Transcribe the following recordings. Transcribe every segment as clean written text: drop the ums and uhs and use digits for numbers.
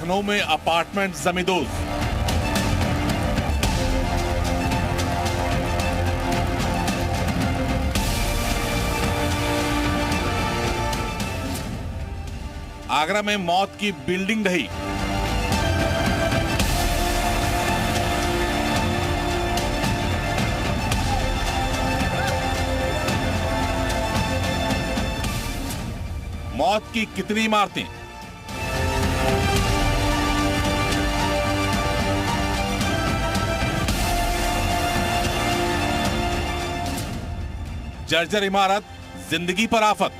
लखनऊ में अपार्टमेंट जमींदोज। आगरा में मौत की बिल्डिंग ढही। मौत की कितनी इमारतें? जर्जर इमारत, जिंदगी पर आफत।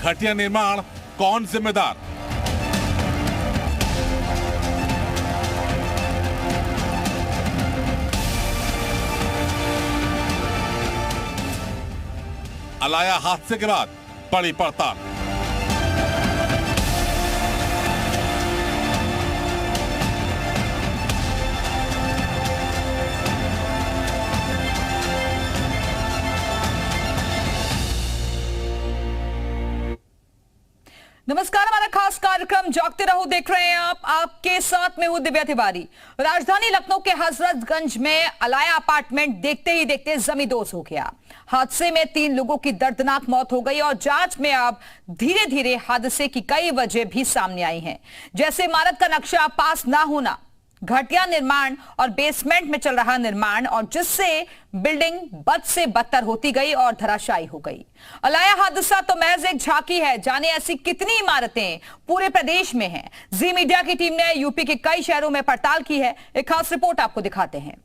घटिया निर्माण, कौन जिम्मेदार? अलाया हादसे के बाद बड़ी पड़ताल। नमस्कार, हमारा खास कार्यक्रम जागते रहो देख रहे हैं आप। आपके साथ में हूं दिव्या तिवारी। राजधानी लखनऊ के हजरतगंज में अलाया अपार्टमेंट देखते ही देखते जमींदोज हो गया। हादसे में 3 लोगों की दर्दनाक मौत हो गई और जांच में अब धीरे धीरे हादसे की कई वजह भी सामने आई हैं, जैसे इमारत का नक्शा पास ना होना, घटिया निर्माण और बेसमेंट में चल रहा निर्माण, और जिससे बिल्डिंग बद से बदतर होती गई और धराशायी हो गई। अलाया हादसा तो महज एक झांकी है, जाने ऐसी कितनी इमारतें पूरे प्रदेश में हैं। जी मीडिया की टीम ने यूपी के कई शहरों में पड़ताल की है। एक खास रिपोर्ट आपको दिखाते हैं।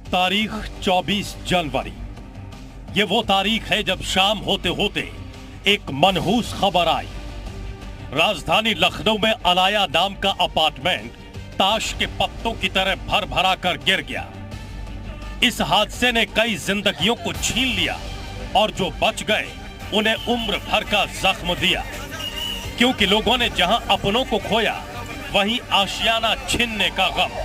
तारीख 24 जनवरी। ये वो तारीख है जब शाम होते होते एक मनहूस खबर आई। राजधानी लखनऊ में अलाया नाम का अपार्टमेंट ताश के पत्तों की तरह भर भरा कर गिर गया। इस हादसे ने कई जिंदगियों को छीन लिया और जो बच गए उन्हें उम्र भर का जख्म दिया, क्योंकि लोगों ने जहां अपनों को खोया वहीं आशियाना छीनने का गम।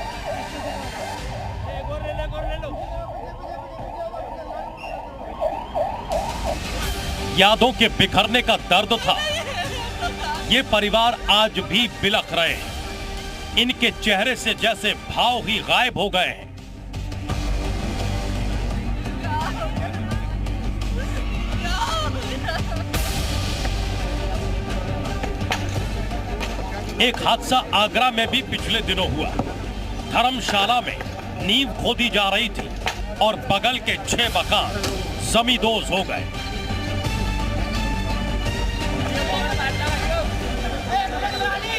यादों के बिखरने का दर्द था। ये परिवार आज भी बिलख रहे हैं। इनके चेहरे से जैसे भाव ही गायब हो गए हैं। एक हादसा आगरा में भी पिछले दिनों हुआ। धर्मशाला में नींव खोदी जा रही थी और बगल के 6 मकान जमींदोज हो गए।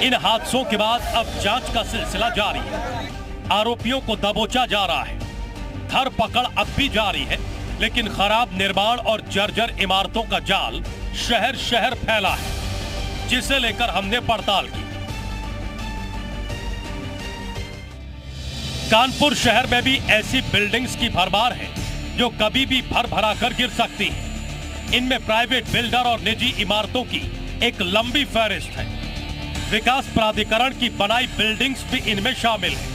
इन हादसों के बाद अब जांच का सिलसिला जारी है। आरोपियों को दबोचा जा रहा है। धरपकड़ अब भी जारी है, लेकिन खराब निर्माण और जर्जर इमारतों का जाल शहर शहर फैला है, जिसे लेकर हमने पड़ताल की। कानपुर शहर में भी ऐसी बिल्डिंग्स की भरमार है जो कभी भी भर भरा कर गिर सकती है। इनमें प्राइवेट बिल्डर और निजी इमारतों की एक लंबी फहरिस्त है। विकास प्राधिकरण की बनाई बिल्डिंग्स भी इनमें शामिल है।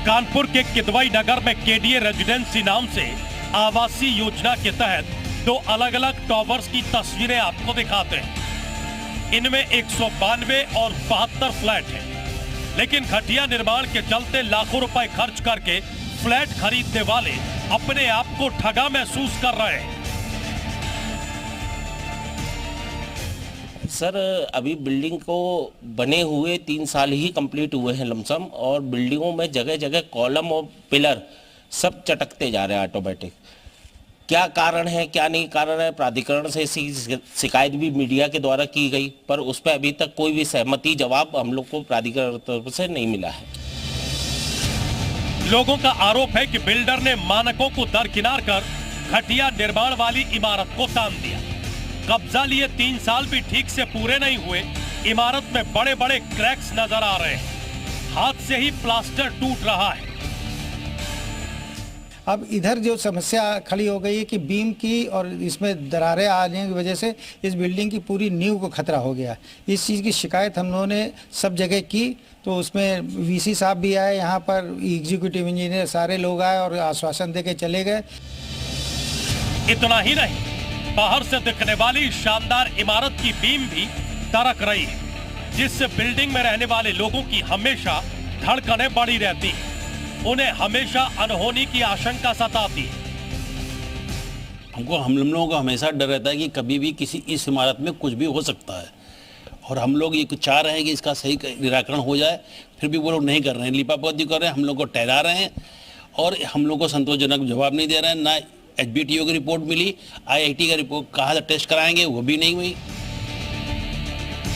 कानपुर के किदवई नगर में केडीए रेजिडेंसी नाम से आवासीय योजना के तहत 2 अलग अलग टॉवर्स की तस्वीरें आपको दिखाते हैं। इनमें 192 और 72 फ्लैट हैं, लेकिन घटिया निर्माण के चलते लाखों रुपए खर्च करके फ्लैट खरीदने वाले अपने आप को ठगा महसूस कर रहे हैं। सर, अभी बिल्डिंग को बने हुए 3 साल ही कंप्लीट हुए हैं लमसम, और बिल्डिंगों में जगह जगह कॉलम और पिलर सब चटकते जा रहे हैं ऑटोमेटिक। क्या कारण है, क्या नहीं कारण है, प्राधिकरण से शिकायत भी मीडिया के द्वारा की गई, पर उस पर अभी तक कोई भी सहमति जवाब हम लोग को प्राधिकरण तरफ से नहीं मिला है। लोगों का आरोप है कि बिल्डर ने मानकों को दरकिनार कर घटिया निर्माण वाली इमारत को तान दिया। कब्जा लिए 3 साल भी ठीक से पूरे नहीं हुए इमारत में बड़े बड़े क्रैक्स नजर आ रहे हैं। हाथ से ही प्लास्टर टूट रहा है। अब इधर जो समस्या खड़ी हो गई है कि बीम की और इसमें दरारें आने की वजह से इस बिल्डिंग की पूरी नींव को खतरा हो गया। इस चीज़ की शिकायत हम लोगों ने सब जगह की, तो उसमें वीसी साहब भी आए, यहाँ पर एग्जीक्यूटिव इंजीनियर सारे लोग आए और आश्वासन दे के चले गए। इतना ही नहीं, बाहर से दिखने वाली शानदार इमारत की बीम भी तरक रही है, जिससे बिल्डिंग में रहने वाले लोगों की हमेशा धड़कनें बढ़ी रहती हैं। उन्हें हमेशा अनहोनी की आशंका सताती है। हम लोगों को हमेशा डर रहता है कि कभी भी किसी इस इमारत में कुछ भी हो सकता है, और हम लोग ये चाह रहे हैं कि इसका सही निराकरण हो जाए, फिर भी वो लोग नहीं कर रहे हैं, लिपापोती कर रहे हैं, हम लोग को ठहरा रहे हैं और हम लोग को संतोषजनक जवाब नहीं दे रहे हैं। ना HBTO की रिपोर्ट मिली, IIT का रिपोर्ट कहा था टेस्ट कराएंगे, वो भी नहीं हुई।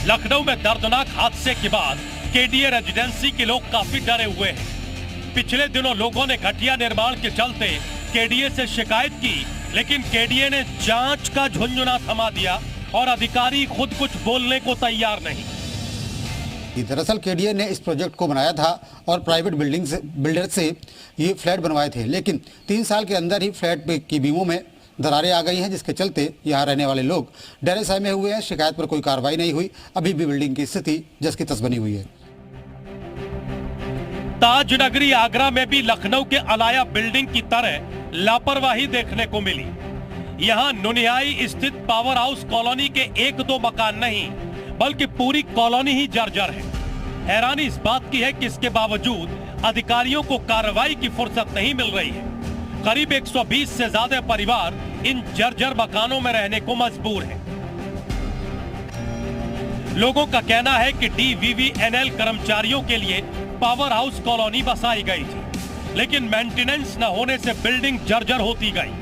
लखनऊ में दर्दनाक हादसे के बाद KDA रेजिडेंसी के लोग काफी डरे हुए हैं। पिछले दिनों लोगों ने घटिया निर्माण के चलते KDA से शिकायत की, लेकिन KDA ने जांच का झुंझुना थमा दिया और अधिकारी खुद कुछ बोलने को तैयार नहीं। दरअसल KDA ने इस प्रोजेक्ट को बनाया था और प्राइवेट बिल्डर से ये फ्लैट बनवाए थे, लेकिन 3 साल के अंदर ही फ्लैट की बीमों में दरारें आ गई हैं, जिसके चलते यहाँ रहने वाले लोग डरे सहमे हुए हैं। शिकायत पर कोई कार्रवाई नहीं हुई। अभी भी बिल्डिंग की स्थिति जस की तस बनी हुई है। ताज नगरी आगरा में भी लखनऊ के अलाया बिल्डिंग की तरह लापरवाही देखने को मिली। यहाँ नुनियाई स्थित पावर हाउस कॉलोनी के 1-2 मकान नहीं, बल्कि पूरी कॉलोनी ही जर्जर है। हैरानी इस बात की है कि इसके बावजूद अधिकारियों को कार्रवाई की फुर्सत नहीं मिल रही है। करीब 120 से ज्यादा परिवार इन जर्जर मकानों में रहने को मजबूर हैं। लोगों का कहना है कि DVVNL कर्मचारियों के लिए पावर हाउस कॉलोनी बसाई गई थी, लेकिन मेंटेनेंस न होने से बिल्डिंग जर्जर होती गई।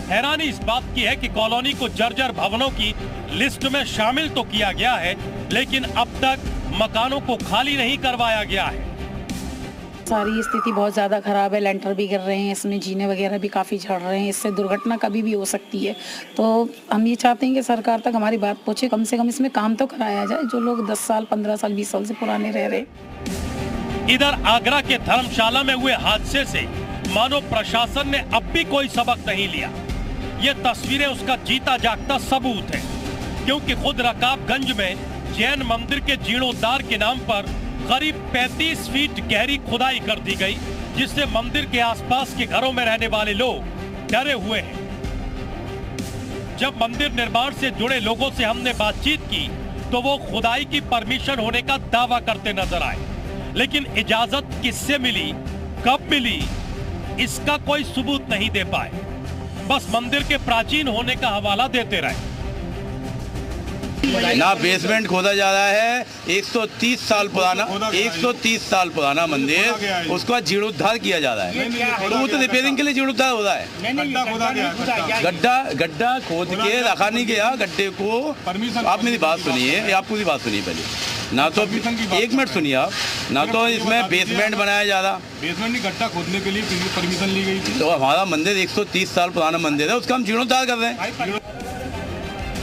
हैरानी इस बात की है कि कॉलोनी को जर्जर भवनों की लिस्ट में शामिल तो किया गया है, लेकिन अब तक मकानों को खाली नहीं करवाया गया है। सारी स्थिति बहुत ज़्यादा खराब है, लेंटर भी गिर रहे हैं, इसमें जीने वगैरह भी काफ़ी झड़ रहे हैं, इससे दुर्घटना कभी भी हो सकती है। तो हम ये चाहते हैं कि सरकार तक हमारी बात पहुँचे, कम से कम इसमें काम तो कराया जाए, जो लोग 10 साल 15 साल 20 साल से पुराने रह रहे। इधर आगरा के धर्मशाला में हुए हादसे से मानो प्रशासन ने अब भी कोई सबक नहीं लिया। ये तस्वीरें उसका जीता जागता सबूत है, क्योंकि खुद रकाबगंज में जैन मंदिर के जीर्णोद्धार के नाम पर करीब 35 फीट गहरी खुदाई कर दी गई, जिससे मंदिर के आसपास के घरों में रहने वाले लोग डरे हुए हैं। जब मंदिर निर्माण से जुड़े लोगों से हमने बातचीत की, तो वो खुदाई की परमिशन होने का दावा करते नजर आए, लेकिन इजाजत किससे मिली, कब मिली, इसका कोई सबूत नहीं दे पाए। बस मंदिर के प्राचीन होने का हवाला देते रहे। ना बेसमेंट खोदा जा रहा है, 130 साल पुराना मंदिर, उसका जीर्णोद्धार किया जा रहा है। तो वो तो रिपेयरिंग के लिए जीर्णोद्धार हो रहा है। गड्ढा खोद के रखा नहीं गया गड्ढे को। आप मेरी बात सुनिए, आप पूरी बात सुनिए पहले। ना तो 1 मिनट सुनिए आप, ना तो इसमें बेसमेंट बनाया जा रहा, बेसमेंट नहीं, गड्ढा खोदने के लिए परमिशन ली गई थी। तो हमारा मंदिर 130 साल पुराना मंदिर है, उसका हम जीर्णोद्धार कर रहे हैं।